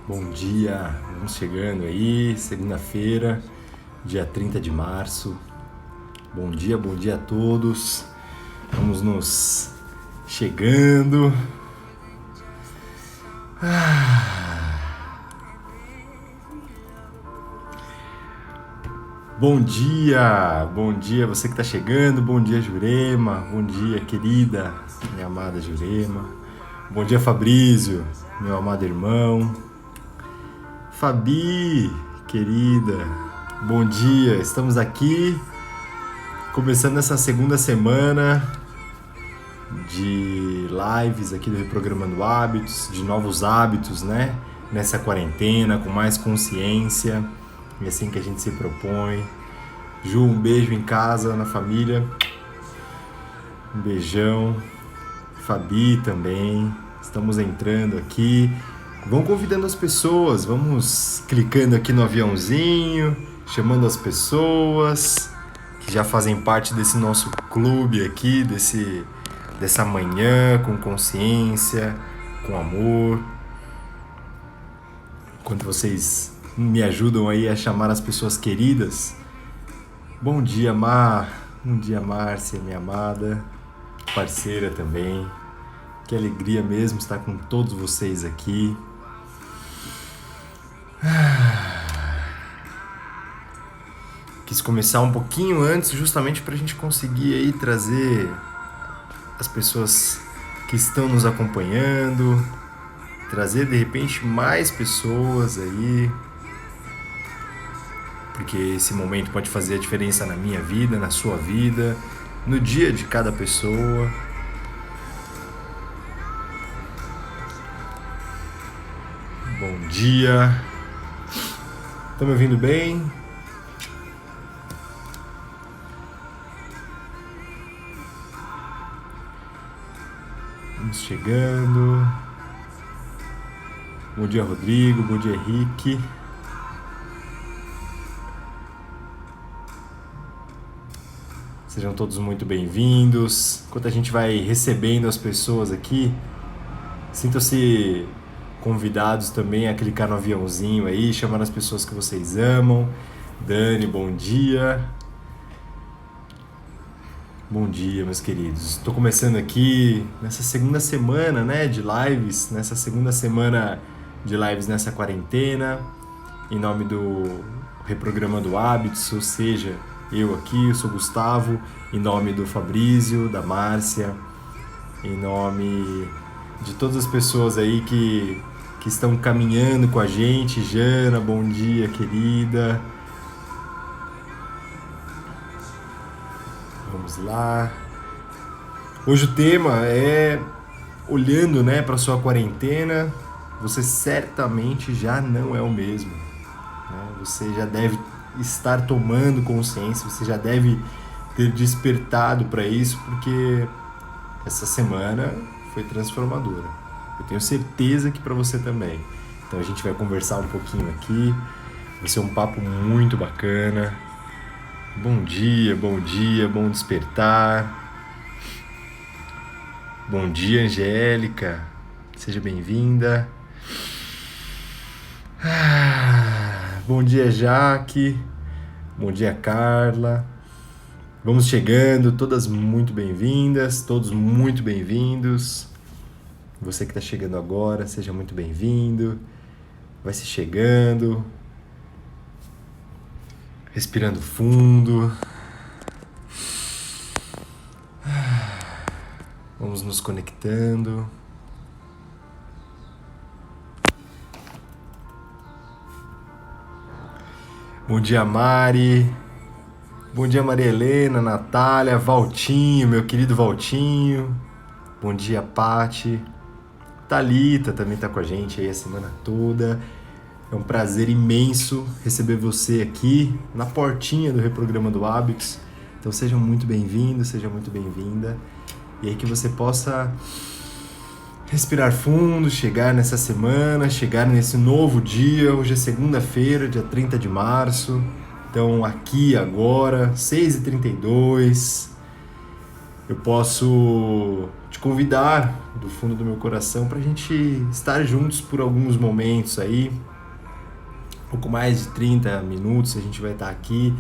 Bom dia, vamos chegando aí, segunda-feira, dia 30 de março. Bom dia a todos. Vamos nos chegando. Bom dia você que está chegando. Bom dia, Jurema. Bom dia, querida, minha amada Jurema. Bom dia, Fabrício, meu amado irmão. Fabi, querida, bom dia, estamos aqui começando essa segunda semana de lives aqui do Reprogramando Hábitos, de novos hábitos, né? Nessa quarentena, com mais consciência, é assim que a gente se propõe. Ju, um beijo em casa, na família, um beijão, Fabi também, estamos entrando aqui. Vão convidando as pessoas, vamos clicando aqui no aviãozinho, chamando as pessoas que já fazem parte desse nosso clube aqui, dessa manhã com consciência, com amor. Enquanto vocês me ajudam aí a chamar as pessoas queridas. Bom dia, Mar. Bom dia, Márcia, minha amada, parceira também. Que alegria mesmo estar com todos vocês aqui. Quis começar um pouquinho antes, justamente para a gente conseguir aí trazer as pessoas que estão nos acompanhando, trazer de repente mais pessoas aí, porque esse momento pode fazer a diferença na minha vida, na sua vida, no dia de cada pessoa. Bom dia. Estão me ouvindo bem? Vamos chegando. Bom dia, Rodrigo. Bom dia, Henrique. Sejam todos muito bem-vindos. Enquanto a gente vai recebendo as pessoas aqui, sintam-se convidados também a clicar no aviãozinho aí, chamar as pessoas que vocês amam. Dani, bom dia. Bom dia, meus queridos. Estou começando aqui nessa segunda semana, né, de lives, nessa quarentena, em nome do Reprogramando Hábitos, ou seja, eu aqui, eu sou o Gustavo, em nome do Fabrício, da Márcia, em nome de todas as pessoas aí que estão caminhando com a gente. Jana, bom dia, querida. Vamos lá. Hoje o tema é olhando, né, para sua quarentena. Você certamente já não é o mesmo, né? Você já deve estar tomando consciência, você já deve ter despertado para isso, porque essa semana foi transformadora. Eu tenho certeza que para você também. Então a gente vai conversar um pouquinho aqui. Vai ser um papo muito bacana. Bom dia, bom despertar. Bom dia, Angélica. Seja bem-vinda. Bom dia, Jaque. Bom dia, Carla. Vamos chegando, todas muito bem-vindas, todos muito bem-vindos. Você que está chegando agora, seja muito bem-vindo. Vai se chegando. Respirando fundo. Vamos nos conectando. Bom dia, Mari. Bom dia, Maria Helena, Natália, Valtinho, meu querido Valtinho. Bom dia, Pati. Thalita também está com a gente aí a semana toda. É um prazer imenso receber você aqui na portinha do Reprogramando Hábitos. Então seja muito bem-vindo, seja muito bem-vinda. E aí que você possa respirar fundo, chegar nessa semana, chegar nesse novo dia. Hoje é segunda-feira, dia 30 de março. Então aqui agora, 6h32. eu posso te convidar do fundo do meu coração para a gente estar juntos por alguns momentos aí, pouco mais de 30 minutos a gente vai estar aqui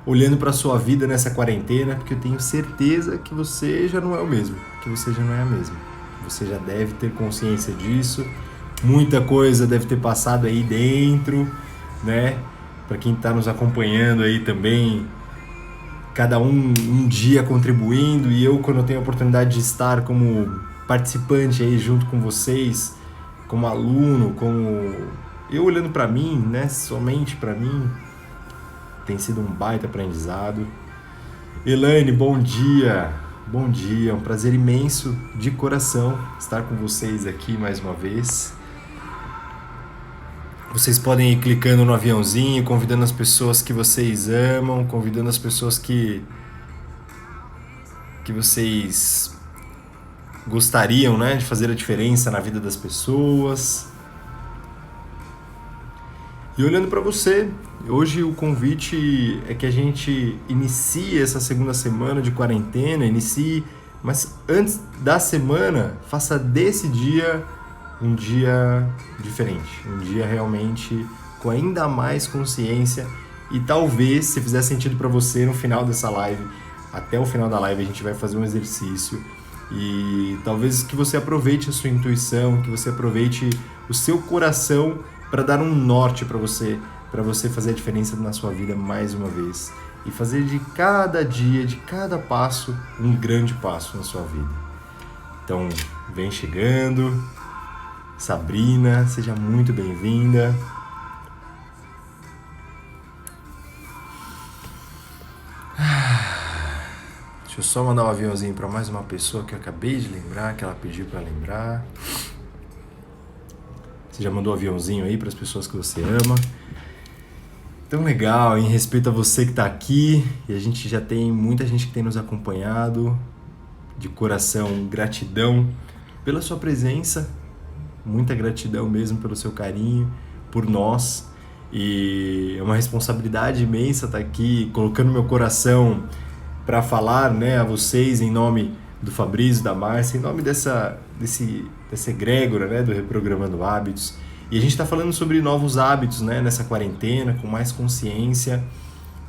olhando para a sua vida nessa quarentena, porque eu tenho certeza que você já não é o mesmo, que você já não é a mesma. Você já deve ter consciência disso, muita coisa deve ter passado aí dentro, né? Para quem está nos acompanhando aí também, cada um dia contribuindo, e eu, quando eu tenho a oportunidade de estar como participante aí junto com vocês, como aluno, como eu olhando para mim, né, somente para mim, tem sido um baita aprendizado. Elaine, bom dia, é um prazer imenso de coração estar com vocês aqui mais uma vez. Vocês podem ir clicando no aviãozinho, convidando as pessoas que vocês amam, convidando as pessoas que vocês gostariam, né, de fazer a diferença na vida das pessoas. E olhando para você, hoje o convite é que a gente inicie essa segunda semana de quarentena, mas antes da semana, faça desse dia um dia diferente, um dia realmente com ainda mais consciência, e talvez, se fizer sentido para você, no final dessa live, até o final da live a gente vai fazer um exercício, e talvez que você aproveite a sua intuição, que você aproveite o seu coração para dar um norte para você fazer a diferença na sua vida mais uma vez, e fazer de cada dia, de cada passo, um grande passo na sua vida. Então, vem chegando. Sabrina, seja muito bem-vinda. Deixa eu só mandar um aviãozinho para mais uma pessoa que eu acabei de lembrar, que ela pediu para lembrar. Você já mandou um aviãozinho aí para as pessoas que você ama. Tão legal, em respeito a você que está aqui, e a gente já tem muita gente que tem nos acompanhado. De coração, gratidão pela sua presença. Muita gratidão mesmo pelo seu carinho, por nós, e é uma responsabilidade imensa estar aqui colocando meu coração para falar, né, a vocês em nome do Fabrício, da Márcia, em nome dessa egrégora, né, do Reprogramando Hábitos. E a gente está falando sobre novos hábitos, né, nessa quarentena, com mais consciência.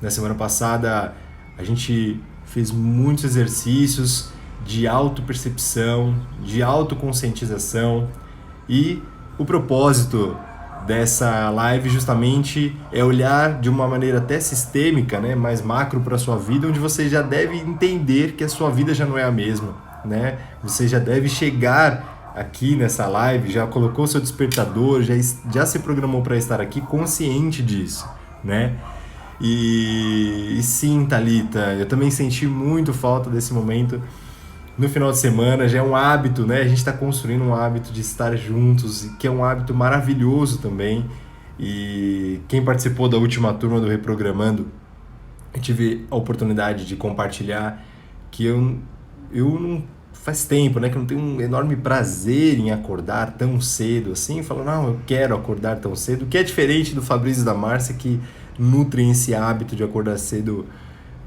Na semana passada a gente fez muitos exercícios de autopercepção, de autoconscientização. E o propósito dessa live justamente é olhar de uma maneira até sistêmica, né, mais macro para a sua vida, onde você já deve entender que a sua vida já não é a mesma, né? Você já deve chegar aqui nessa live, já colocou seu despertador, já se programou para estar aqui consciente disso, né? E sim, Thalita, eu também senti muito falta desse momento. No final de semana já é um hábito, né? A gente está construindo um hábito de estar juntos, que é um hábito maravilhoso também. E quem participou da última turma do Reprogramando, eu tive a oportunidade de compartilhar que eu não faz tempo, né? Que eu não tenho um enorme prazer em acordar tão cedo assim. Falo, não, eu quero acordar tão cedo, que é diferente do Fabrício e da Márcia, que nutrem esse hábito de acordar cedo.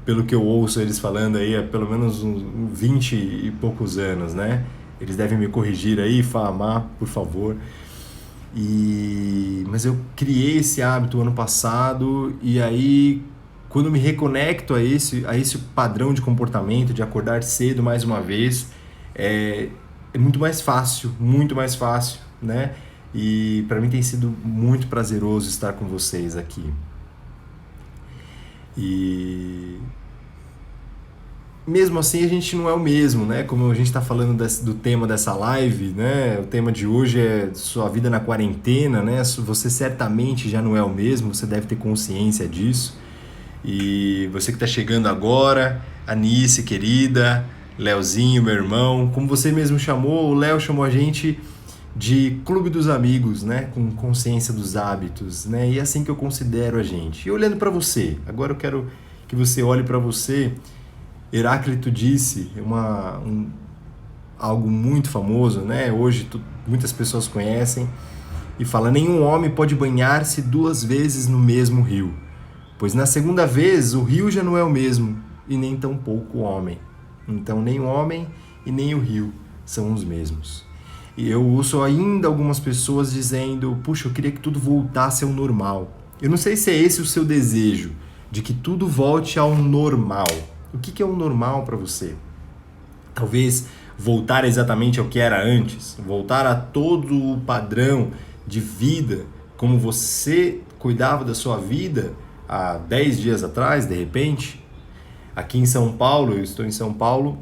Pelo que eu ouço eles falando aí, há pelo menos uns 20 e poucos anos, né? Eles devem me corrigir aí, Famar, por favor. Mas eu criei esse hábito ano passado, e aí, quando me reconecto a esse padrão de comportamento, de acordar cedo mais uma vez, é muito mais fácil, né? E para mim tem sido muito prazeroso estar com vocês aqui. E mesmo assim a gente não é o mesmo, né? Como a gente está falando do tema dessa live, né? O tema de hoje é sua vida na quarentena, né? Você certamente já não é o mesmo, você deve ter consciência disso. E você que está chegando agora, Anice, querida, Leozinho, meu irmão, como você mesmo chamou, o Léo chamou a gente de Clube dos Amigos, né? Com consciência dos hábitos, né? E é assim que eu considero a gente. E olhando para você, agora eu quero que você olhe para você. Heráclito disse algo muito famoso, né? Hoje muitas pessoas conhecem, e fala: nenhum homem pode banhar-se 2 vezes no mesmo rio, pois na segunda vez o rio já não é o mesmo, e nem tampouco o homem. Então nem o homem e nem o rio são os mesmos. E eu ouço ainda algumas pessoas dizendo, puxa, eu queria que tudo voltasse ao normal. Eu não sei se é esse o seu desejo, de que tudo volte ao normal. O que é o normal para você? Talvez voltar exatamente ao que era antes, voltar a todo o padrão de vida, como você cuidava da sua vida há 10 dias atrás, de repente. Aqui em São Paulo, eu estou em São Paulo,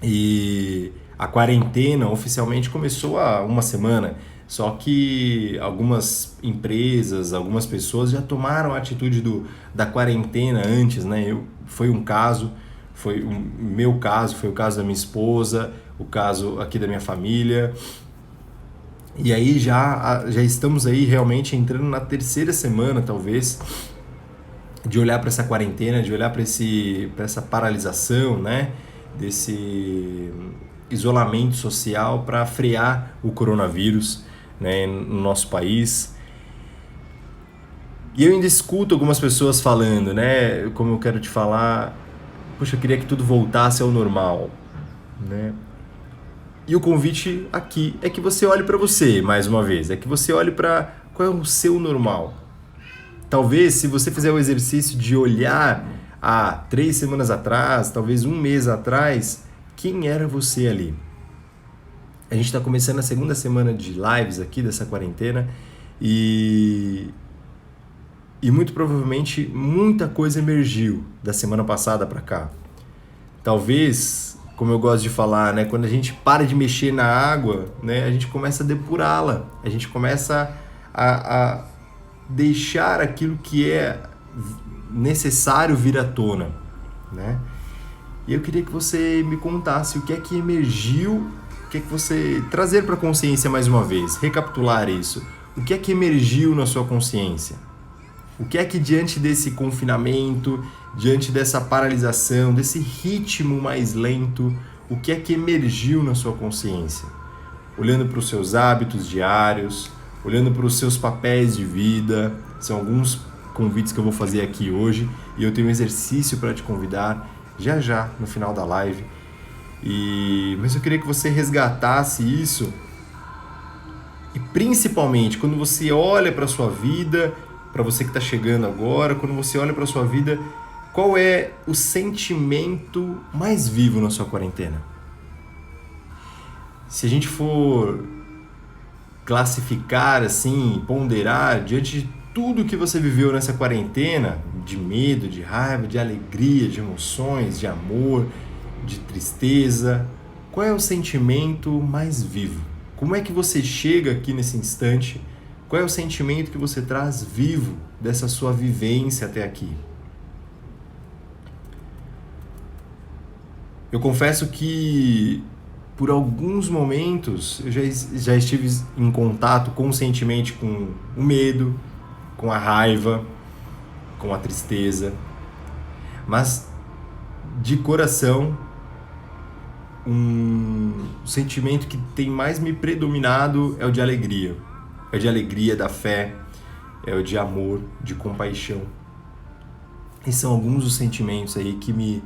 e a quarentena oficialmente começou há uma semana, só que algumas empresas, algumas pessoas já tomaram a atitude da quarentena antes, né? Foi um caso, foi o meu caso, foi o caso da minha esposa, o caso aqui da minha família. E aí já estamos aí realmente entrando na terceira semana, talvez, de olhar para essa quarentena, de olhar para essa paralisação, né? Desse isolamento social para frear o coronavírus, né, no nosso país. E eu ainda escuto algumas pessoas falando, né, como eu quero te falar, poxa, eu queria que tudo voltasse ao normal, né? E o convite aqui é que você olhe para você, mais uma vez, é que você olhe para qual é o seu normal. Talvez, se você fizer o exercício de olhar há 3 semanas atrás, talvez 1 mês atrás, quem era você ali? A gente está começando a segunda semana de lives aqui dessa quarentena e muito provavelmente muita coisa emergiu da semana passada para cá. Talvez, como eu gosto de falar, né, quando a gente para de mexer na água, né, a gente começa a depurá-la, a gente começa a deixar aquilo que é necessário vir à tona, né? E eu queria que você me contasse o que é que emergiu, o que é que você trazer para a consciência mais uma vez, recapitular isso. O que é que emergiu na sua consciência? O que é que diante desse confinamento, diante dessa paralisação, desse ritmo mais lento, o que é que emergiu na sua consciência? Olhando para os seus hábitos diários, olhando para os seus papéis de vida, são alguns convites que eu vou fazer aqui hoje e eu tenho um exercício para te convidar já no final da live. Mas eu queria que você resgatasse isso e principalmente quando você olha para a sua vida, para você que está chegando agora, quando você olha para a sua vida, qual é o sentimento mais vivo na sua quarentena? Se a gente for classificar, assim, ponderar diante de tudo que você viveu nessa quarentena, de medo, de raiva, de alegria, de emoções, de amor, de tristeza, qual é o sentimento mais vivo? Como é que você chega aqui nesse instante? Qual é o sentimento que você traz vivo dessa sua vivência até aqui? Eu confesso que por alguns momentos eu já estive em contato conscientemente com o medo, com a raiva, com a tristeza, mas de coração um sentimento que tem mais me predominado é o de alegria. É o de alegria, da fé, é o de amor, de compaixão. E são alguns dos sentimentos aí que me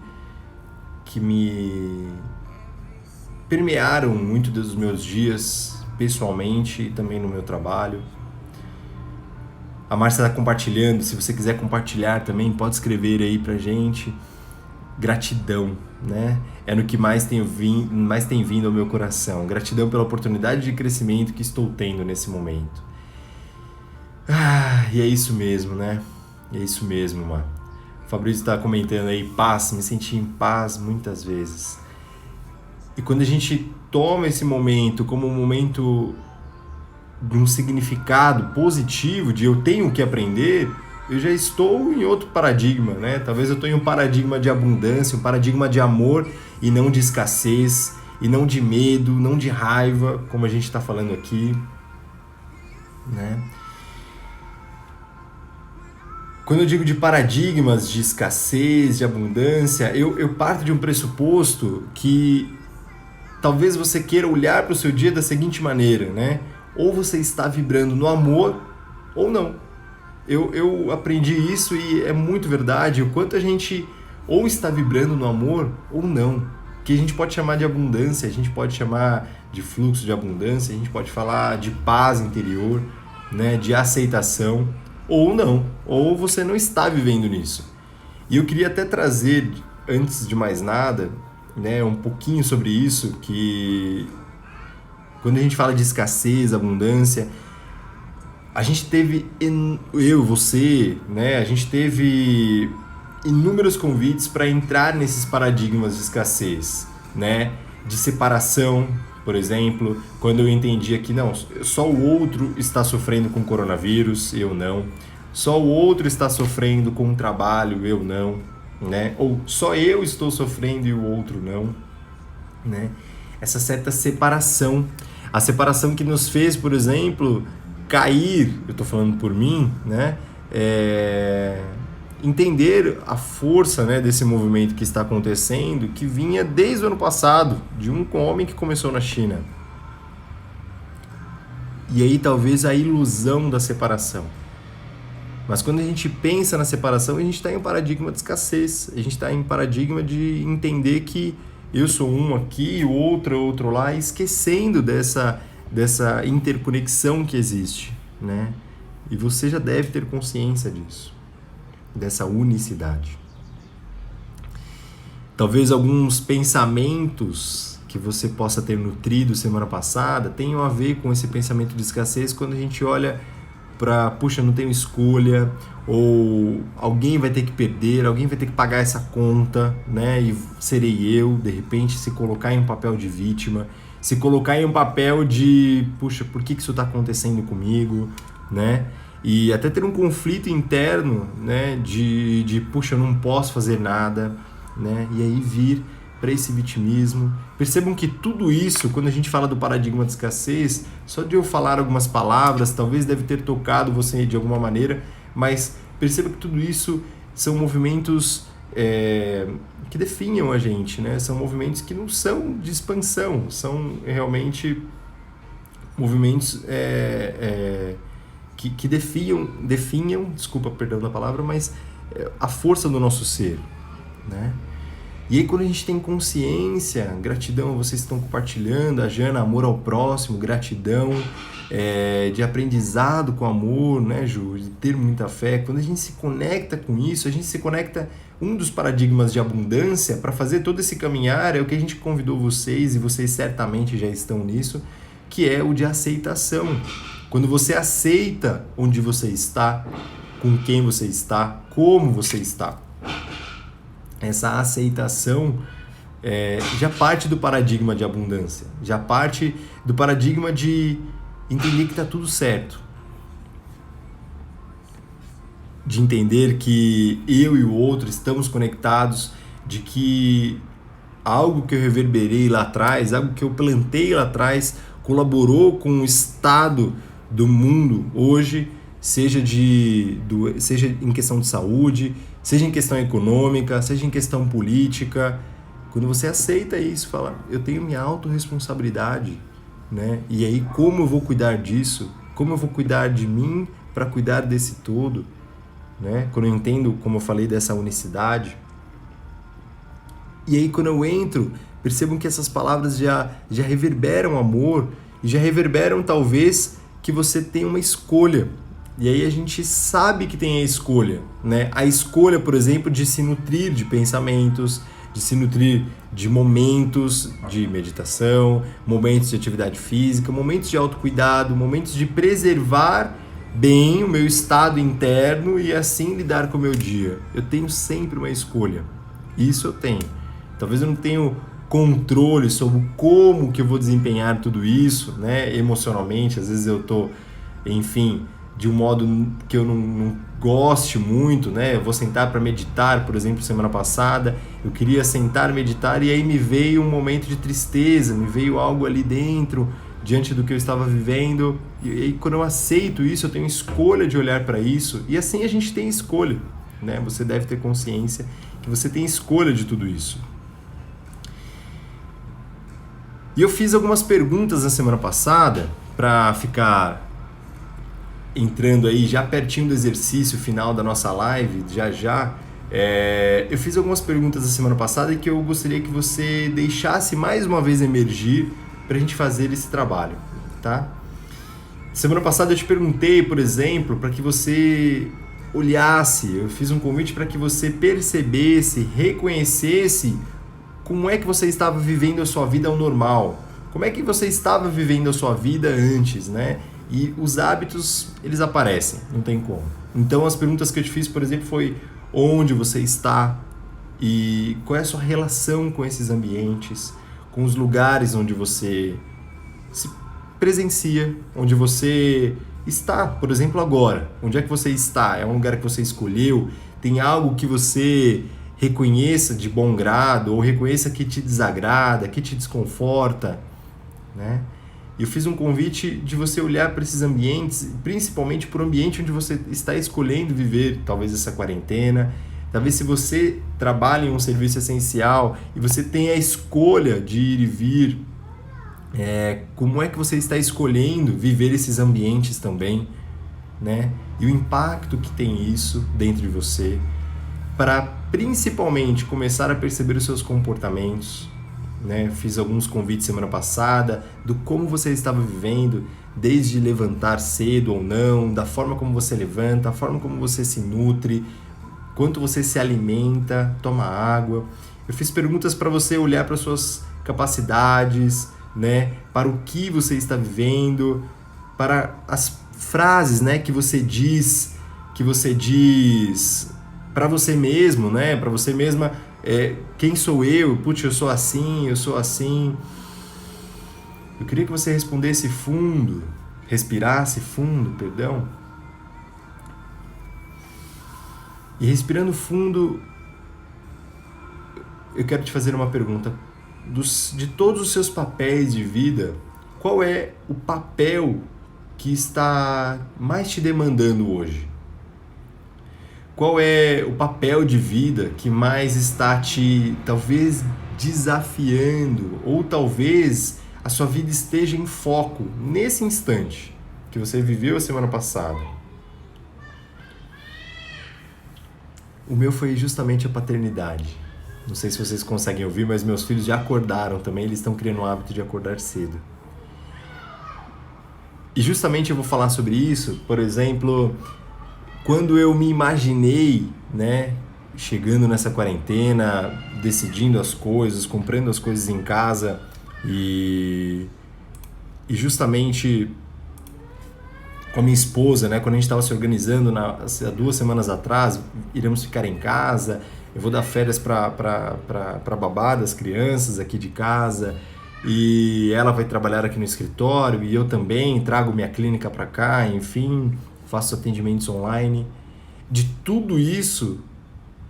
permearam muito dos meus dias, pessoalmente e também no meu trabalho. A Márcia está compartilhando, se você quiser compartilhar também, pode escrever aí pra gente. Gratidão, né? É no que mais tem vindo ao meu coração. Gratidão pela oportunidade de crescimento que estou tendo nesse momento. E é isso mesmo, né? É isso mesmo, mano. O Fabrício está comentando aí, paz, me senti em paz muitas vezes. E quando a gente toma esse momento como um momento de um significado positivo, de eu tenho que aprender, eu já estou em outro paradigma, né? Talvez eu estou em um paradigma de abundância, um paradigma de amor e não de escassez, e não de medo, não de raiva, como a gente está falando aqui, né? Quando eu digo de paradigmas de escassez, de abundância, eu parto de um pressuposto que talvez você queira olhar para o seu dia da seguinte maneira, né? Ou você está vibrando no amor, ou não. Eu aprendi isso e é muito verdade. O quanto a gente ou está vibrando no amor ou não. Que a gente pode chamar de abundância, a gente pode chamar de fluxo de abundância, a gente pode falar de paz interior, né, de aceitação, ou não, ou você não está vivendo nisso. E eu queria até trazer, antes de mais nada, né, um pouquinho sobre isso, que quando a gente fala de escassez, abundância, a gente teve, eu, você, né, a gente teve inúmeros convites para entrar nesses paradigmas de escassez, né, de separação, por exemplo, quando eu entendia que não, só o outro está sofrendo com coronavírus, eu não, só o outro está sofrendo com o trabalho, eu não, né, ou só eu estou sofrendo e o outro não, né, essa certa separação, a separação que nos fez, por exemplo, cair, eu estou falando por mim, né, entender a força, né, desse movimento que está acontecendo, que vinha desde o ano passado, de um homem que começou na China. E aí talvez a ilusão da separação. Mas quando a gente pensa na separação, a gente está em um paradigma de escassez, a gente está em um paradigma de entender que eu sou um aqui, o outro lá, esquecendo dessa interconexão que existe, né? E você já deve ter consciência disso, dessa unicidade. Talvez alguns pensamentos que você possa ter nutrido semana passada tenham a ver com esse pensamento de escassez quando a gente olha para, puxa, não tenho escolha, ou alguém vai ter que perder, alguém vai ter que pagar essa conta, né? E serei eu, de repente, se colocar em um papel de vítima, se colocar em um papel de, puxa, por que isso está acontecendo comigo, né? E até ter um conflito interno, né? De puxa, eu não posso fazer nada, né? E aí vir para esse vitimismo. Percebam que tudo isso, quando a gente fala do paradigma de escassez, só de eu falar algumas palavras, talvez deve ter tocado você de alguma maneira, mas perceba que tudo isso são movimentos que definham a gente, né? São movimentos que não são de expansão, são realmente movimentos que definham, desculpa, perdão da palavra, mas a força do nosso ser, né? E aí quando a gente tem consciência, gratidão, vocês estão compartilhando, a Jana, amor ao próximo, gratidão, de aprendizado com amor, né, Ju, de ter muita fé. Quando a gente se conecta com isso, a gente se conecta, um dos paradigmas de abundância, para fazer todo esse caminhar, é o que a gente convidou vocês, e vocês certamente já estão nisso, que é o de aceitação. Quando você aceita onde você está, com quem você está, como você está. Essa aceitação já parte do paradigma de abundância, já parte do paradigma de entender que está tudo certo, de entender que eu e o outro estamos conectados, de que algo que eu reverberei lá atrás, algo que eu plantei lá atrás, colaborou com o estado do mundo hoje, seja em questão de saúde, seja em questão econômica, seja em questão política. Quando você aceita isso, fala, eu tenho minha autorresponsabilidade, né? E aí como eu vou cuidar disso? Como eu vou cuidar de mim para cuidar desse todo, né? Quando eu entendo, como eu falei, dessa unicidade. E aí quando eu entro, percebam que essas palavras já reverberam amor, e já reverberam talvez que você tem uma escolha. E aí a gente sabe que tem a escolha, né? A escolha, por exemplo, de se nutrir de pensamentos, de se nutrir de momentos de meditação, momentos de atividade física, momentos de autocuidado, momentos de preservar bem o meu estado interno e assim lidar com o meu dia. Eu tenho sempre uma escolha. Isso eu tenho. Talvez eu não tenha controle sobre como que eu vou desempenhar tudo isso, né? Emocionalmente, às vezes eu tô, enfim, de um modo que eu não goste muito, né? Eu vou sentar para meditar, por exemplo, semana passada, eu queria sentar, meditar, e aí me veio um momento de tristeza, me veio algo ali dentro, diante do que eu estava vivendo, e aí quando eu aceito isso, eu tenho escolha de olhar para isso, e assim a gente tem escolha, né? Você deve ter consciência que você tem escolha de tudo isso. E eu fiz algumas perguntas na semana passada, para ficar entrando aí já pertinho do exercício final da nossa live, já, Eu fiz algumas perguntas na semana passada e que eu gostaria que você deixasse mais uma vez emergir para a gente fazer esse trabalho, tá? Semana passada eu te perguntei, por exemplo, para que você olhasse, eu fiz um convite para que você percebesse, reconhecesse como é que você estava vivendo a sua vida ao normal, como é que você estava vivendo a sua vida antes, né? E os hábitos, eles aparecem, não tem como. Então as perguntas que eu te fiz, por exemplo, foi onde você está e qual é a sua relação com esses ambientes, com os lugares onde você se presencia, onde você está, por exemplo, agora. Onde é que você está? É um lugar que você escolheu? Tem algo que você reconheça de bom grado ou reconheça que te desagrada, que te desconforta, né? Eu fiz um convite de você olhar para esses ambientes, principalmente para o ambiente onde você está escolhendo viver, talvez essa quarentena. Talvez se você trabalha em um serviço essencial e você tem a escolha de ir e vir, como é que você está escolhendo viver esses ambientes também, né? E o impacto que tem isso dentro de você, para principalmente começar a perceber os seus comportamentos, né? Fiz alguns convites semana passada do como você estava vivendo, desde levantar cedo ou não, da forma como você levanta, a forma como você se nutre, quanto você se alimenta, toma água. Eu fiz perguntas para você olhar para suas capacidades, né? Para o que você está vivendo, para as frases, né, que você diz para você mesmo, né? Para você mesma. Quem sou eu? Putz, eu sou assim, eu sou assim. Eu queria que você respondesse fundo, respirasse fundo, perdão. E respirando fundo, eu quero te fazer uma pergunta. De todos os seus papéis de vida, qual é o papel que está mais te demandando hoje? Qual é o papel de vida que mais está te, talvez, desafiando? Ou talvez a sua vida esteja em foco nesse instante que você viveu a semana passada? O meu foi justamente a paternidade. Não sei se vocês conseguem ouvir, mas meus filhos já acordaram também, eles estão criando o hábito de acordar cedo. E justamente eu vou falar sobre isso, por exemplo, quando eu me imaginei, né, chegando nessa quarentena, decidindo as coisas, comprando as coisas em casa e justamente com a minha esposa, né, quando a gente estava se organizando há 2 semanas atrás, iremos ficar em casa, eu vou dar férias para babá das crianças aqui de casa e ela vai trabalhar aqui no escritório e eu também trago minha clínica para cá, enfim, faço atendimentos online. De tudo isso,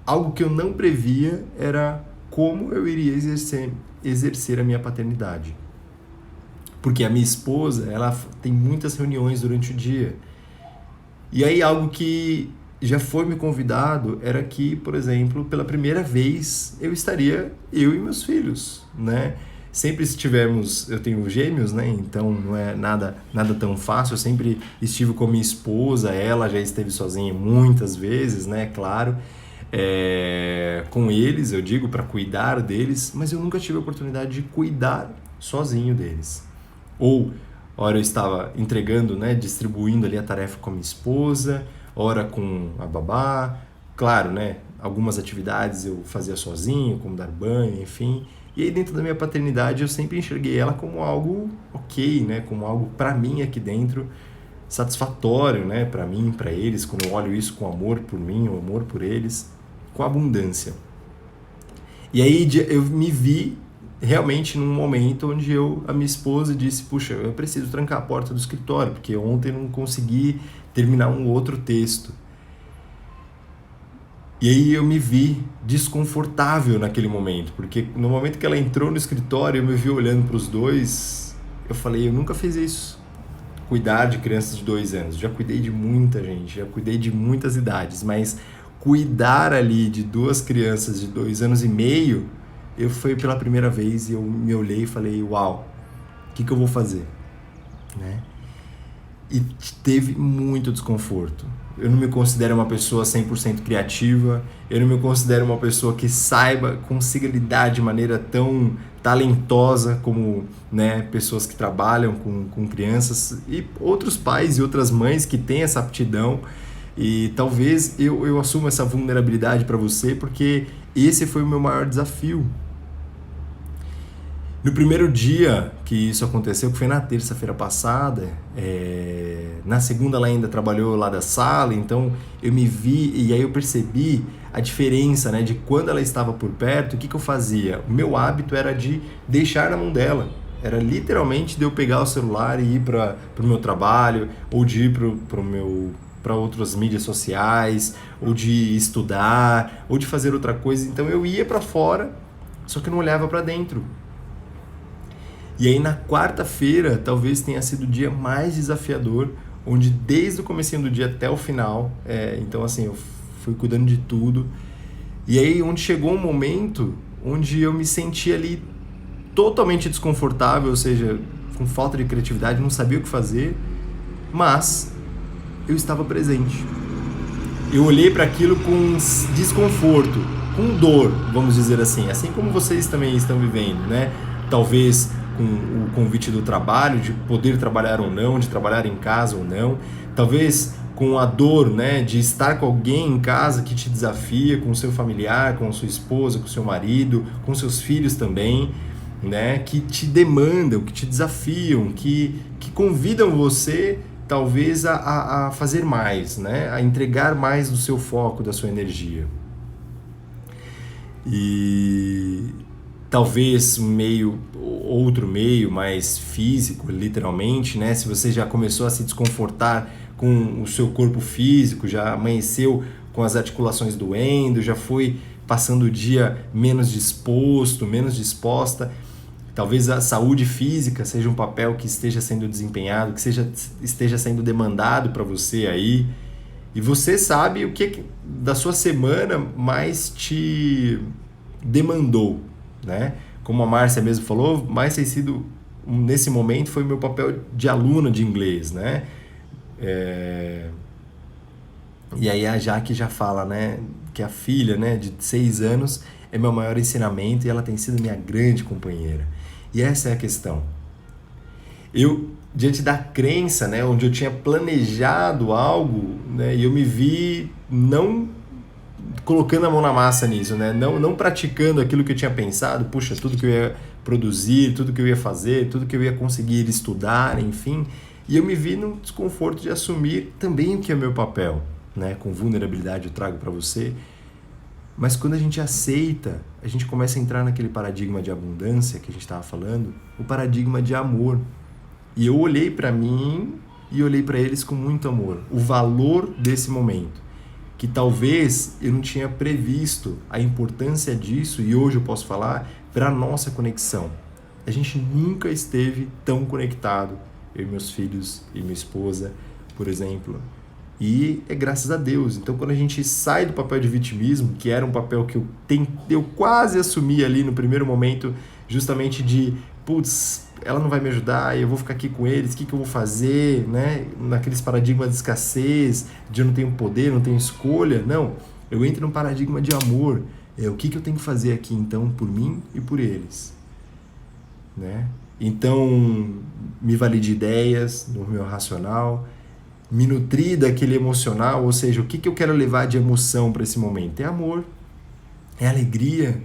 algo que eu não previa era como eu iria exercer a minha paternidade. Porque a minha esposa, ela tem muitas reuniões durante o dia. E aí algo que já foi me convidado era que, por exemplo, pela primeira vez eu e meus filhos, né? Sempre estivemos, eu tenho gêmeos, né? Então não é nada tão fácil. Eu sempre estive com minha esposa, ela já esteve sozinha muitas vezes, né? Claro, com eles, eu digo, para cuidar deles, mas eu nunca tive a oportunidade de cuidar sozinho deles. Ou, ora eu estava entregando, né? Distribuindo ali a tarefa com a minha esposa, ora com a babá. Claro, né? Algumas atividades eu fazia sozinho, como dar banho, enfim. E aí dentro da minha paternidade eu sempre enxerguei ela como algo ok, né? Como algo para mim aqui dentro satisfatório, né? Para mim, para eles, quando eu olho isso com amor por mim, o amor por eles, com abundância. E aí eu me vi realmente num momento onde a minha esposa disse, puxa, eu preciso trancar a porta do escritório, porque ontem eu não consegui terminar um outro texto. E aí eu me vi desconfortável naquele momento, porque no momento que ela entrou no escritório, eu me vi olhando para os dois, eu falei, eu nunca fiz isso, cuidar de crianças de 2 anos, já cuidei de muita gente, já cuidei de muitas idades, mas cuidar ali de 2 crianças de 2 anos e meio, foi pela primeira vez e eu me olhei e falei, uau, o que eu vou fazer? Né? E teve muito desconforto. eu não me considero uma pessoa 100% criativa, eu não me considero uma pessoa que consiga lidar de maneira tão talentosa como, né, pessoas que trabalham com crianças e outros pais e outras mães que têm essa aptidão. E talvez eu assuma essa vulnerabilidade para você porque esse foi o meu maior desafio. No primeiro dia que isso aconteceu, que foi na terça-feira passada, na segunda ela ainda trabalhou lá da sala, então eu me vi e aí eu percebi a diferença, né, de quando ela estava por perto, o que eu fazia? O meu hábito era de deixar na mão dela, era literalmente de eu pegar o celular e ir para o meu trabalho, ou de ir para outras mídias sociais, ou de estudar, ou de fazer outra coisa. Então eu ia para fora, só que eu não olhava para dentro. E aí na quarta-feira talvez tenha sido o dia mais desafiador, onde desde o comecinho do dia até o final, então assim, eu fui cuidando de tudo. E aí onde chegou um momento onde eu me senti ali totalmente desconfortável, ou seja, com falta de criatividade, não sabia o que fazer, mas eu estava presente. Eu olhei para aquilo com desconforto, com dor, vamos dizer assim como vocês também estão vivendo, né? Talvez com o convite do trabalho, de poder trabalhar ou não, de trabalhar em casa ou não, talvez com a dor, né, de estar com alguém em casa que te desafia, com o seu familiar, com a sua esposa, com o seu marido, com seus filhos também, né, que te demandam, que te desafiam, que convidam você talvez a fazer mais, né, a entregar mais do seu foco, da sua energia. E talvez outro meio mais físico, literalmente, né? Se você já começou a se desconfortar com o seu corpo físico, já amanheceu com as articulações doendo, já foi passando o dia menos disposto, menos disposta, talvez a saúde física seja um papel que esteja sendo desempenhado, que esteja sendo demandado para você aí, e você sabe o que da sua semana mais te demandou, né? Como a Márcia mesmo falou, mais tem sido, nesse momento, foi o meu papel de aluna de inglês, né? E aí a Jaque já fala, né, que a filha, né, de 6 anos é meu maior ensinamento e ela tem sido minha grande companheira. E essa é a questão. Eu, diante da crença, né, onde eu tinha planejado algo, né, e eu me vi não colocando a mão na massa nisso, né? Não praticando aquilo que eu tinha pensado, puxa, tudo que eu ia produzir, tudo que eu ia fazer, tudo que eu ia conseguir estudar, enfim. E eu me vi no desconforto de assumir também o que é meu papel, né? Com vulnerabilidade eu trago para você. Mas quando a gente aceita, a gente começa a entrar naquele paradigma de abundância que a gente estava falando, o paradigma de amor. E eu olhei para mim e olhei para eles com muito amor, o valor desse momento, que talvez eu não tinha previsto a importância disso, e hoje eu posso falar, para a nossa conexão. A gente nunca esteve tão conectado, eu e meus filhos e minha esposa, por exemplo, e é graças a Deus. Então quando a gente sai do papel de vitimismo, que era um papel que eu quase assumi ali no primeiro momento, justamente de, putz, ela não vai me ajudar, eu vou ficar aqui com eles, o que eu vou fazer, né? Naqueles paradigmas de escassez, de eu não tenho poder, não tenho escolha. Não, eu entro num paradigma de amor. O que eu tenho que fazer aqui, então, por mim e por eles, né? Então, me vali de ideias no meu racional, me nutri daquele emocional, ou seja, o que eu quero levar de emoção para esse momento? É amor, é alegria.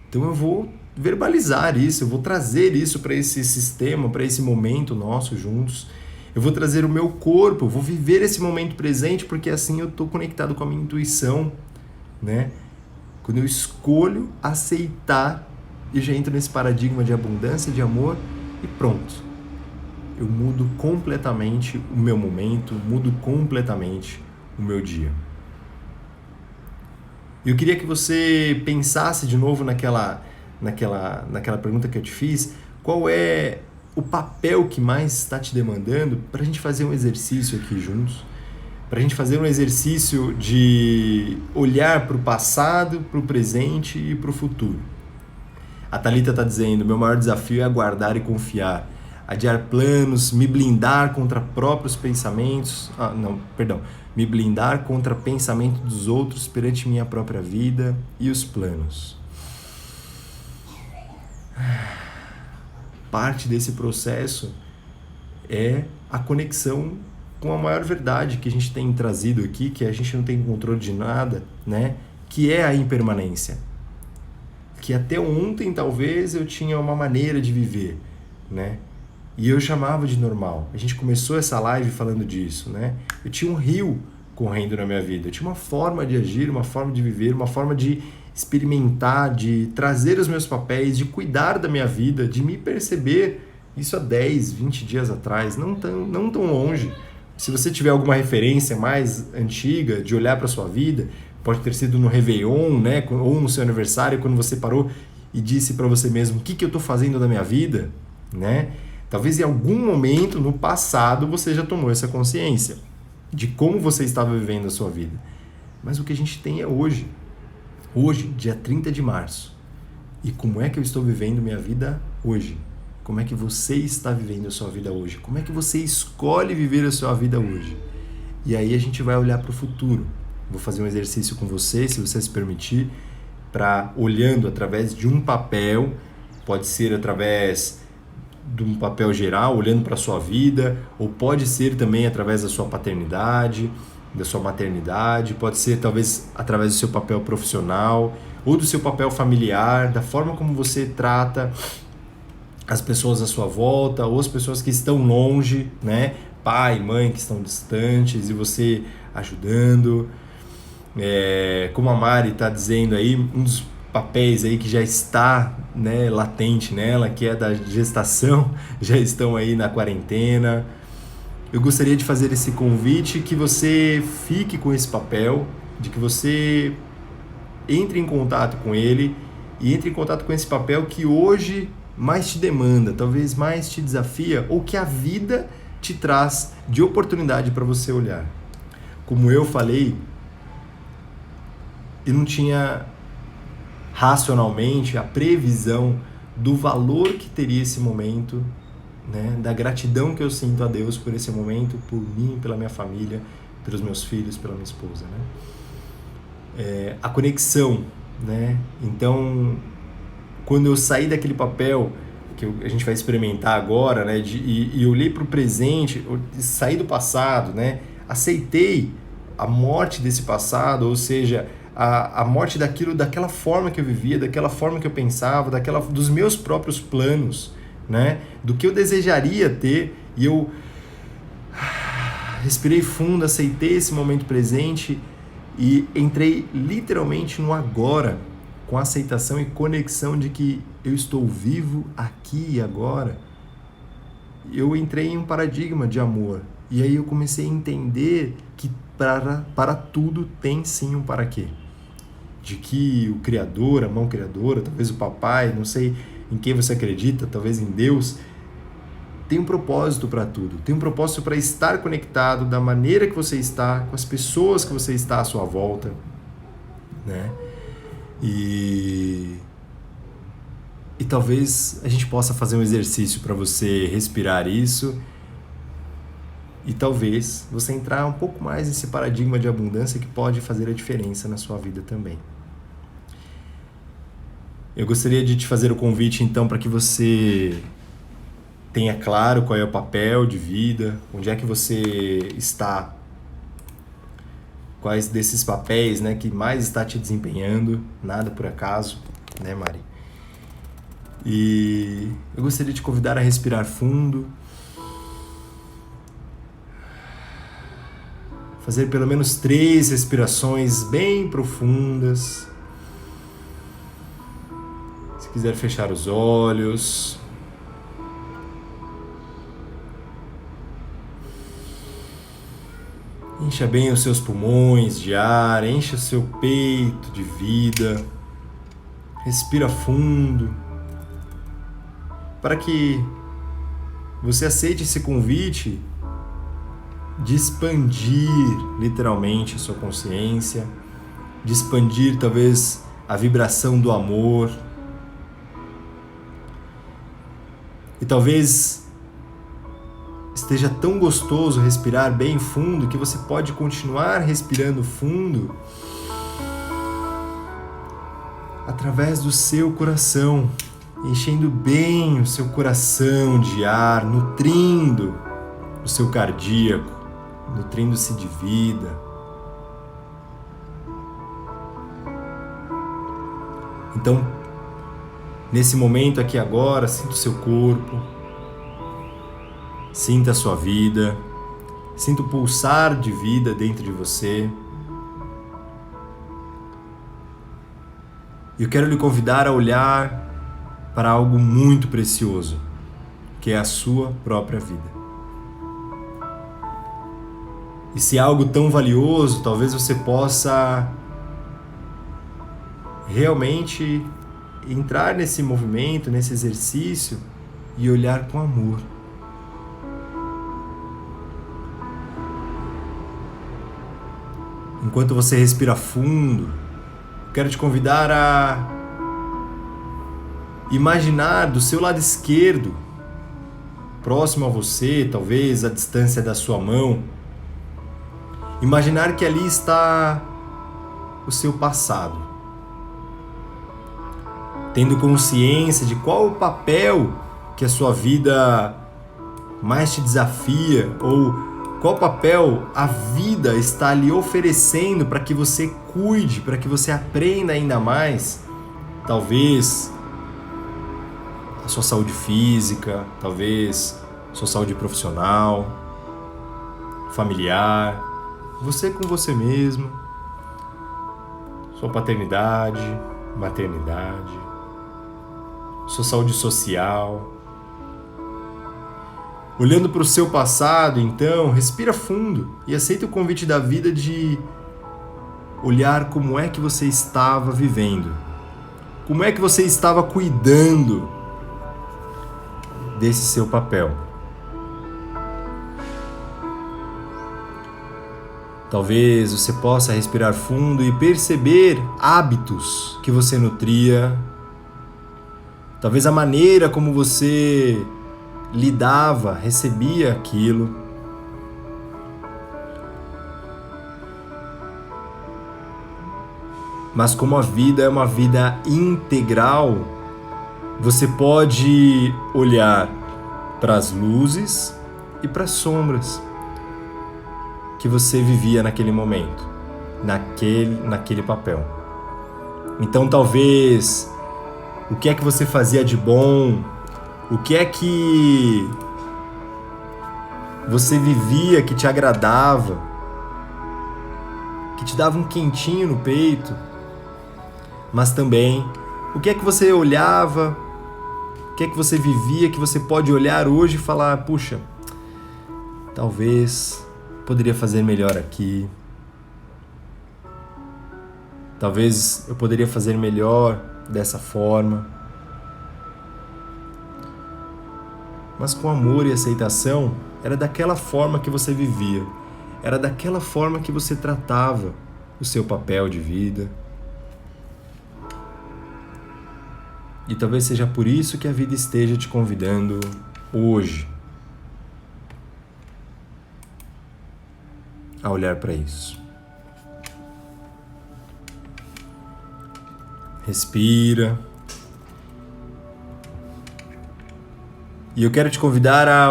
Então eu vou verbalizar isso, eu vou trazer isso para esse sistema, para esse momento nosso juntos. Eu vou trazer o meu corpo, eu vou viver esse momento presente, porque assim eu estou conectado com a minha intuição, né? Quando eu escolho aceitar, eu já entro nesse paradigma de abundância, de amor e pronto. Eu mudo completamente o meu momento, mudo completamente o meu dia. Eu queria que você pensasse de novo naquela pergunta que eu te fiz, qual é o papel que mais está te demandando, para a gente fazer um exercício aqui juntos, para a gente fazer um exercício de olhar para o passado, para o presente e para o futuro. A Thalita está dizendo, meu maior desafio é aguardar e confiar. adiar planos, me blindar contra próprios pensamentos, me blindar contra pensamento dos outros perante minha própria vida e os planos. Parte desse processo é a conexão com a maior verdade que a gente tem trazido aqui, que a gente não tem controle de nada, né? Que é a impermanência. Que até ontem, talvez, eu tinha uma maneira de viver, né? E eu chamava de normal. A gente começou essa live falando disso, né? Eu tinha um rio correndo na minha vida. Eu tinha uma forma de agir, uma forma de viver, uma forma de experimentar, de trazer os meus papéis, de cuidar da minha vida, de me perceber. Isso há 10, 20 dias atrás, não tão longe. Se você tiver alguma referência mais antiga de olhar para a sua vida, pode ter sido no Réveillon, né? Ou no seu aniversário, quando você parou e disse para você mesmo: o que eu estou fazendo da minha vida? Né? Talvez em algum momento no passado você já tomou essa consciência de como você estava vivendo a sua vida. Mas o que a gente tem é hoje. Hoje, dia 30 de março. E como é que eu estou vivendo minha vida hoje? Como é que você está vivendo a sua vida hoje? Como é que você escolhe viver a sua vida hoje? E aí a gente vai olhar para o futuro. Vou fazer um exercício com você, se você se permitir, para olhando através de um papel, pode ser através de um papel geral, olhando para a sua vida, ou pode ser também através da sua paternidade, da sua maternidade, pode ser talvez através do seu papel profissional, ou do seu papel familiar, da forma como você trata as pessoas à sua volta, ou as pessoas que estão longe, né? Pai, mãe que estão distantes, e você ajudando. Como a Mari está dizendo aí, um dos papéis aí que já está, né, latente nela, que é da gestação, já estão aí na quarentena. Eu gostaria de fazer esse convite, que você fique com esse papel, de que você entre em contato com ele e entre em contato com esse papel que hoje mais te demanda, talvez mais te desafia, ou que a vida te traz de oportunidade para você olhar. Como eu falei, eu não tinha racionalmente a previsão do valor que teria esse momento, né? Da gratidão que eu sinto a Deus por esse momento, por mim, pela minha família, pelos meus filhos, pela minha esposa, né? A conexão, né? Então, quando eu saí daquele papel que a gente vai experimentar agora, né? E olhei para o presente, saí do passado, né? Aceitei a morte desse passado, ou seja, a morte daquela forma que eu vivia, daquela forma que eu pensava, dos meus próprios planos, né? Do que eu desejaria ter, e eu respirei fundo, aceitei esse momento presente e entrei literalmente no agora, com aceitação e conexão de que eu estou vivo aqui e agora. Eu entrei em um paradigma de amor, e aí eu comecei a entender que para tudo tem sim um para quê. De que o Criador, a mão criadora, talvez o papai, não sei em quem você acredita, talvez em Deus, tem um propósito para tudo. Tem um propósito para estar conectado da maneira que você está, com as pessoas que você está à sua volta, né? E talvez a gente possa fazer um exercício para você respirar isso e talvez você entrar um pouco mais nesse paradigma de abundância que pode fazer a diferença na sua vida também. Eu gostaria de te fazer o convite, então, para que você tenha claro qual é o papel de vida, onde é que você está, quais desses papéis, né, que mais está te desempenhando, nada por acaso, né, Mari? E eu gostaria de te convidar a respirar fundo, fazer pelo menos 3 respirações bem profundas. Se quiser fechar os olhos. Encha bem os seus pulmões de ar, encha o seu peito de vida. Respira fundo, para que você aceite esse convite de expandir literalmente a sua consciência, de expandir talvez a vibração do amor. E talvez esteja tão gostoso respirar bem fundo que você pode continuar respirando fundo através do seu coração, enchendo bem o seu coração de ar, nutrindo o seu cardíaco, nutrindo-se de vida. Então, nesse momento aqui agora, sinta o seu corpo, sinta a sua vida, sinta o pulsar de vida dentro de você. E eu quero lhe convidar a olhar para algo muito precioso, que é a sua própria vida. E se é algo tão valioso, talvez você possa realmente entrar nesse movimento, nesse exercício e olhar com amor. Enquanto você respira fundo, quero te convidar a imaginar do seu lado esquerdo, próximo a você, talvez a distância da sua mão, imaginar que ali está o seu passado, tendo consciência de qual o papel que a sua vida mais te desafia, ou qual papel a vida está lhe oferecendo para que você cuide, para que você aprenda ainda mais. Talvez a sua saúde física, talvez a sua saúde profissional, familiar, você com você mesmo, sua paternidade, maternidade, sua saúde social. Olhando para o seu passado, então, respira fundo e aceita o convite da vida de olhar como é que você estava vivendo, como é que você estava cuidando desse seu papel. Talvez você possa respirar fundo e perceber hábitos que você nutria, talvez a maneira como você lidava, recebia aquilo. Mas como a vida é uma vida integral, você pode olhar para as luzes e para as sombras que você vivia naquele momento, naquele papel. Então talvez o que é que você fazia de bom, o que é que você vivia que te agradava, que te dava um quentinho no peito, mas também o que é que você olhava, o que é que você vivia que você pode olhar hoje e falar, puxa, talvez poderia fazer melhor aqui, talvez eu poderia fazer melhor dessa forma. Mas com amor e aceitação, era daquela forma que você vivia, era daquela forma que você tratava o seu papel de vida. E talvez seja por isso que a vida esteja te convidando hoje a olhar para isso. Respira. E eu quero te convidar a...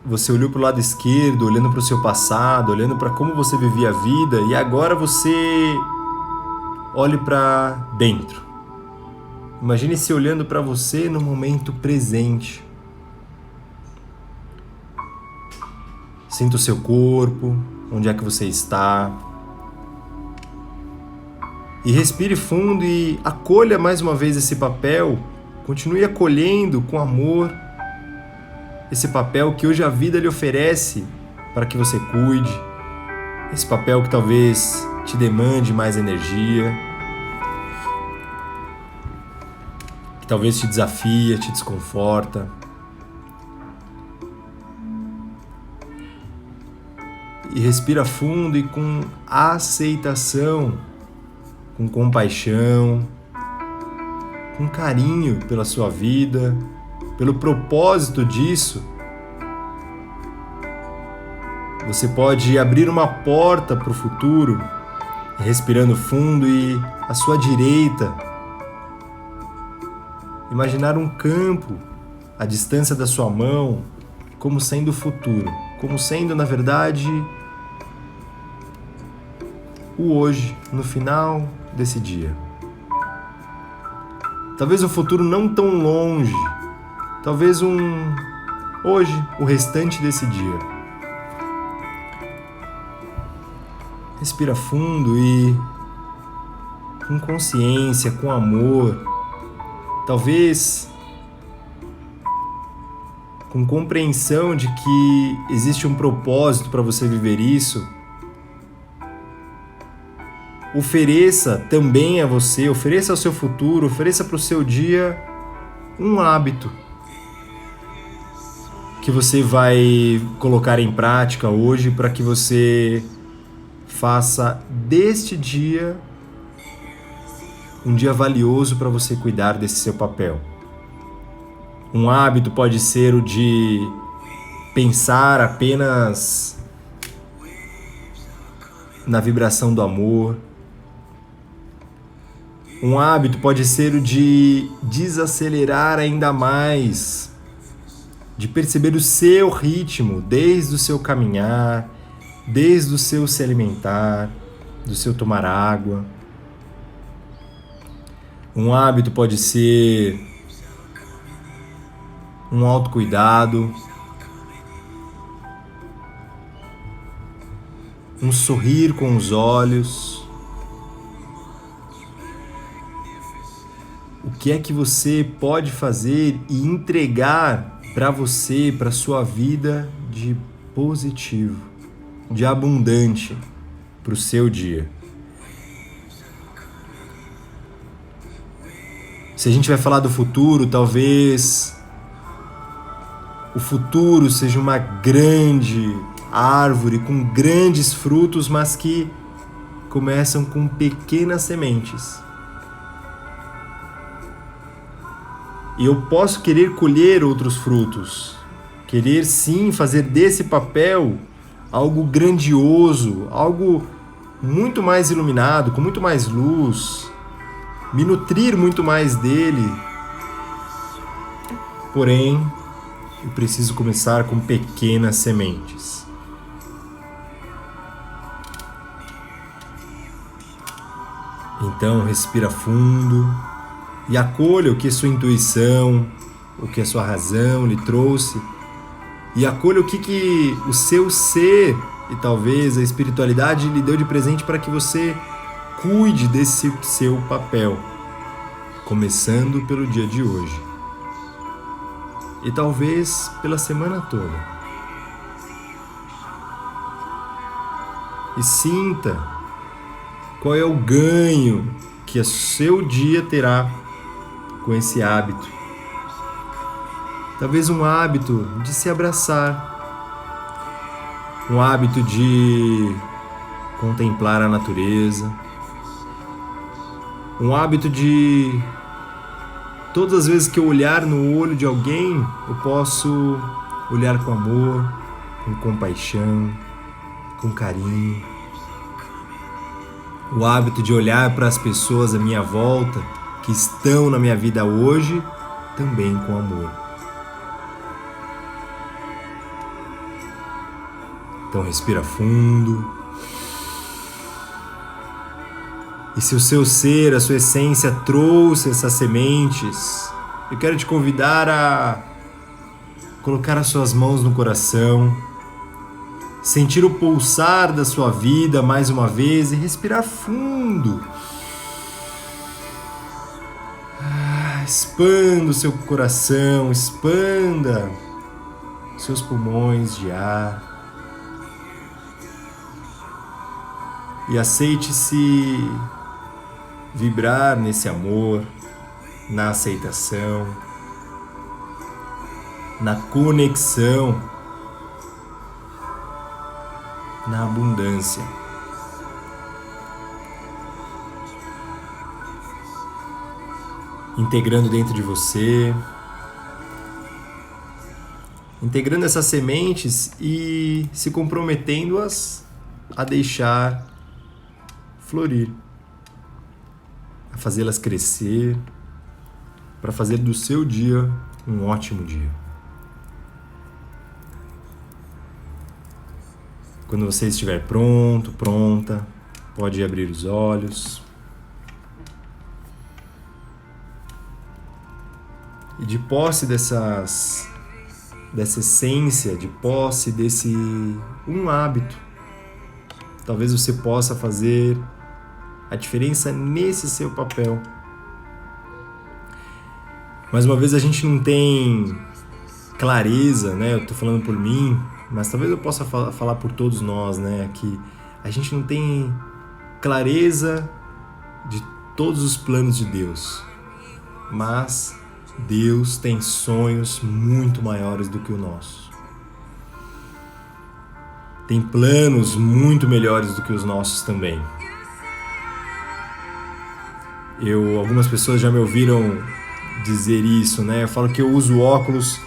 Você olhou para o lado esquerdo, olhando para o seu passado, olhando para como você vivia a vida, e agora você olhe para dentro. Imagine-se olhando para você no momento presente. Sinta o seu corpo, onde é que você está. E respire fundo e acolha mais uma vez esse papel. Continue acolhendo com amor esse papel que hoje a vida lhe oferece para que você cuide. Esse papel que talvez te demande mais energia, que talvez te desafia, te desconforta. E respira fundo e com aceitação, com compaixão, com carinho pela sua vida, pelo propósito disso, Você pode abrir uma porta para o futuro, respirando fundo, e à sua direita, imaginar um campo à distância da sua mão, como sendo o futuro, como sendo, na verdade, o hoje, no final desse dia. Talvez um futuro não tão longe, talvez hoje, o restante desse dia. Respira fundo e, com consciência, com amor, talvez com compreensão de que existe um propósito para você viver isso, ofereça também a você, ofereça ao seu futuro, ofereça para o seu dia um hábito que você vai colocar em prática hoje para que você faça deste dia um dia valioso para você cuidar desse seu papel. Um hábito pode ser o de pensar apenas na vibração do amor. Um hábito pode ser o de desacelerar ainda mais, de perceber o seu ritmo, desde o seu caminhar, desde o seu se alimentar, do seu tomar água. Um hábito pode ser um autocuidado, um sorrir com os olhos. O que é que você pode fazer e entregar para você, para sua vida, de positivo, de abundante para o seu dia? Se a gente vai falar do futuro, talvez o futuro seja uma grande árvore com grandes frutos, mas que começam com pequenas sementes. E eu posso querer colher outros frutos, querer sim fazer desse papel algo grandioso, algo muito mais iluminado, com muito mais luz, me nutrir muito mais dele. Porém, eu preciso começar com pequenas sementes. Então, respira fundo e acolha o que a sua intuição, o que a sua razão lhe trouxe, e acolha o que o seu ser e talvez a espiritualidade lhe deu de presente para que você cuide desse seu papel, começando pelo dia de hoje e talvez pela semana toda. E sinta qual é o ganho que o seu dia terá com esse hábito. Talvez um hábito de se abraçar, um hábito de contemplar a natureza, um hábito de todas as vezes que eu olhar no olho de alguém, eu posso olhar com amor, com compaixão, com carinho. O hábito de olhar para as pessoas à minha volta, que estão na minha vida hoje, também com amor. Então respira fundo. E se o seu ser, a sua essência trouxe essas sementes, eu quero te convidar a colocar as suas mãos no coração, sentir o pulsar da sua vida mais uma vez e respirar fundo. Expanda o seu coração, expanda seus pulmões de ar. E aceite-se vibrar nesse amor, na aceitação, na conexão, na abundância. Integrando dentro de você integrando essas sementes e se comprometendo-as a deixar florir, a fazê-las crescer, para fazer do seu dia um ótimo dia. Quando você estiver pronto, pronta, pode abrir os olhos. E de posse dessa essência, de posse desse um hábito, talvez você possa fazer a diferença nesse seu papel. Mais uma vez, a gente não tem clareza, né? Eu tô falando por mim, mas talvez eu possa falar por todos nós, né? Que a gente não tem clareza de todos os planos de Deus, mas Deus tem sonhos muito maiores do que o nosso. Tem planos muito melhores do que os nossos também. Algumas pessoas já me ouviram dizer isso, né? Eu falo que eu uso óculos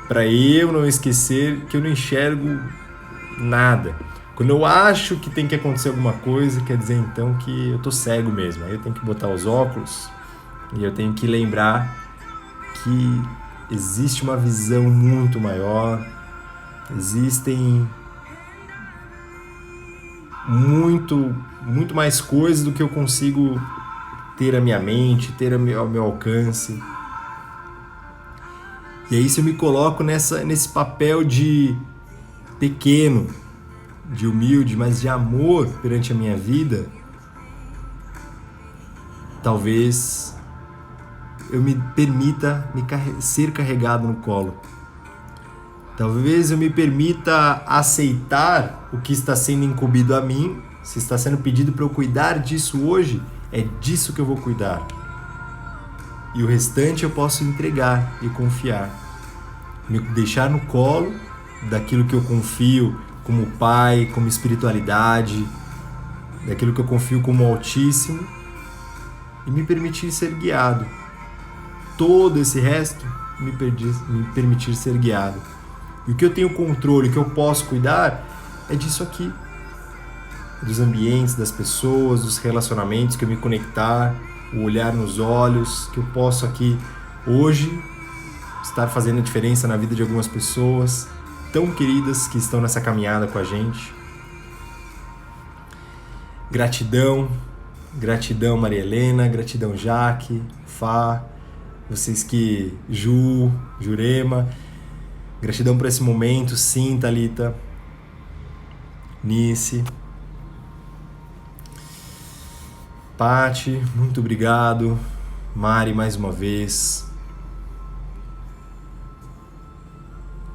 para eu não esquecer que eu não enxergo nada. Quando eu acho que tem que acontecer alguma coisa, quer dizer então que eu tô cego mesmo. Aí eu tenho que botar os óculos e eu tenho que lembrar que existe uma visão muito maior, existem muito mais coisas do que eu consigo ter à minha mente, ter ao meu alcance. E aí se eu me coloco nesse papel de pequeno, de humilde, mas de amor perante a minha vida, talvez eu me permita ser carregado no colo. Talvez eu me permita aceitar o que está sendo incumbido a mim. Se está sendo pedido para eu cuidar disso hoje, é disso que eu vou cuidar. E o restante eu posso entregar e confiar. Me deixar no colo daquilo que eu confio como Pai, como espiritualidade, daquilo que eu confio como Altíssimo, e me permitir ser guiado. Todo esse resto me permitir ser guiado. E o que eu tenho controle, o que eu posso cuidar, é disso aqui. Dos ambientes, das pessoas, dos relacionamentos, que eu me conectar, o olhar nos olhos, que eu posso aqui hoje estar fazendo a diferença na vida de algumas pessoas tão queridas que estão nessa caminhada com a gente. Gratidão, gratidão Maria Helena, gratidão Jaque, Fá, vocês que Jurema, gratidão por esse momento, sim, Thalita, Nice, Pati, muito obrigado, Mari mais uma vez.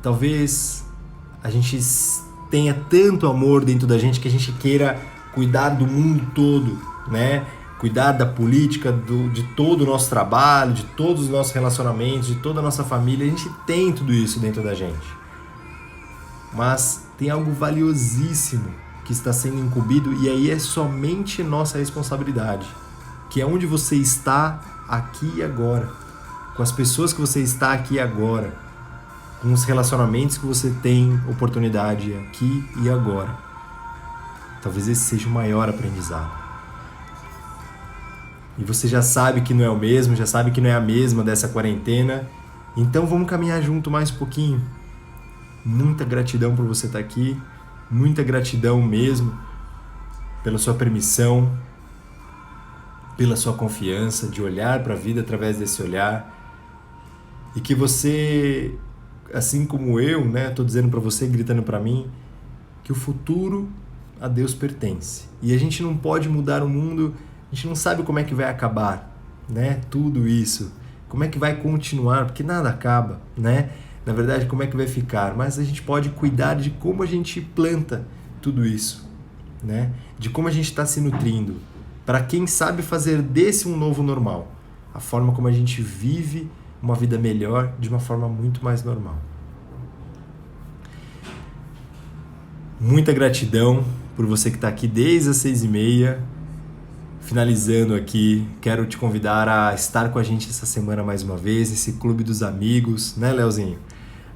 Talvez a gente tenha tanto amor dentro da gente que a gente queira cuidar do mundo todo, né? Cuidar da política, de todo o nosso trabalho, de todos os nossos relacionamentos, de toda a nossa família. A gente tem tudo isso dentro da gente. Mas tem algo valiosíssimo que está sendo incumbido e aí é somente nossa responsabilidade, que é onde você está aqui e agora, com as pessoas que você está aqui e agora, com os relacionamentos que você tem oportunidade aqui e agora. Talvez esse seja o maior aprendizado. E você já sabe que não é o mesmo, já sabe que não é a mesma dessa quarentena, então vamos caminhar junto mais um pouquinho. Muita gratidão por você estar aqui, muita gratidão mesmo pela sua permissão, pela sua confiança de olhar para a vida através desse olhar, e que você, assim como eu, né, estou dizendo para você, gritando para mim, que o futuro a Deus pertence. E a gente não pode mudar o mundo, a gente não sabe como é que vai acabar, né? Tudo isso, como é que vai continuar, porque nada acaba, né? Na verdade, como é que vai ficar? Mas a gente pode cuidar de como a gente planta tudo isso, né? De como a gente está se nutrindo, para quem sabe fazer desse um novo normal, a forma como a gente vive uma vida melhor de uma forma muito mais normal. Muita gratidão por você que está aqui desde as 6h30. Finalizando aqui, quero te convidar a estar com a gente essa semana mais uma vez, nesse Clube dos Amigos, né, Leozinho?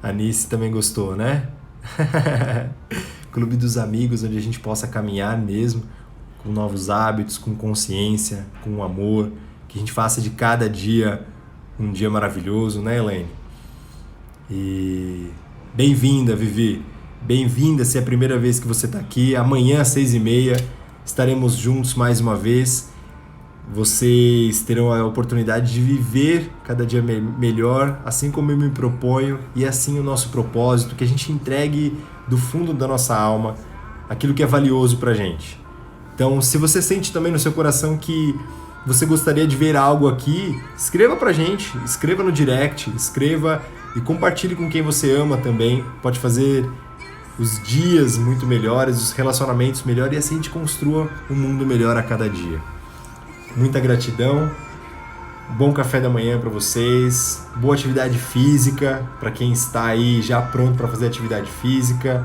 A Nice também gostou, né? Clube dos amigos, onde a gente possa caminhar mesmo com novos hábitos, com consciência, com amor, que a gente faça de cada dia um dia maravilhoso, né, Elaine? E bem-vinda, Vivi. Bem-vinda, se é a primeira vez que você está aqui. Amanhã às 6h30 estaremos juntos mais uma vez. Vocês terão a oportunidade de viver cada dia melhor, assim como eu me proponho, e assim o nosso propósito, que a gente entregue do fundo da nossa alma aquilo que é valioso pra gente. Então, se você sente também no seu coração que você gostaria de ver algo aqui, escreva pra gente, escreva no direct, escreva e compartilhe com quem você ama também. Pode fazer os dias muito melhores, os relacionamentos melhores, e assim a gente construa um mundo melhor a cada dia. Muita gratidão, bom café da manhã para vocês, boa atividade física para quem está aí já pronto para fazer atividade física,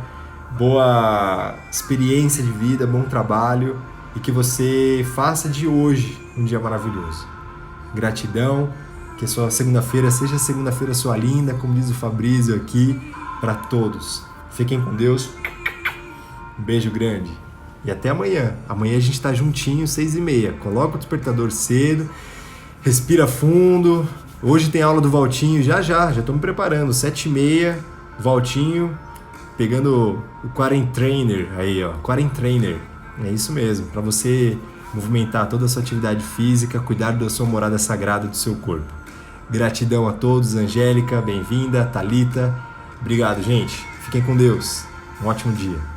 boa experiência de vida, bom trabalho, e que você faça de hoje um dia maravilhoso. Gratidão, que a sua segunda-feira seja a segunda-feira sua linda, como diz o Fabrício aqui, para todos. Fiquem com Deus, um beijo grande. E até amanhã. Amanhã a gente tá juntinho, 6h30. Coloca o despertador cedo, respira fundo. Hoje tem aula do Valtinho, já tô me preparando. 7h30, Valtinho, pegando o Quarent Trainer aí, ó. Quarent Trainer, é isso mesmo. Para você movimentar toda a sua atividade física, cuidar da sua morada sagrada do seu corpo. Gratidão a todos. Angélica, bem-vinda. Thalita, obrigado, gente. Fiquem com Deus. Um ótimo dia.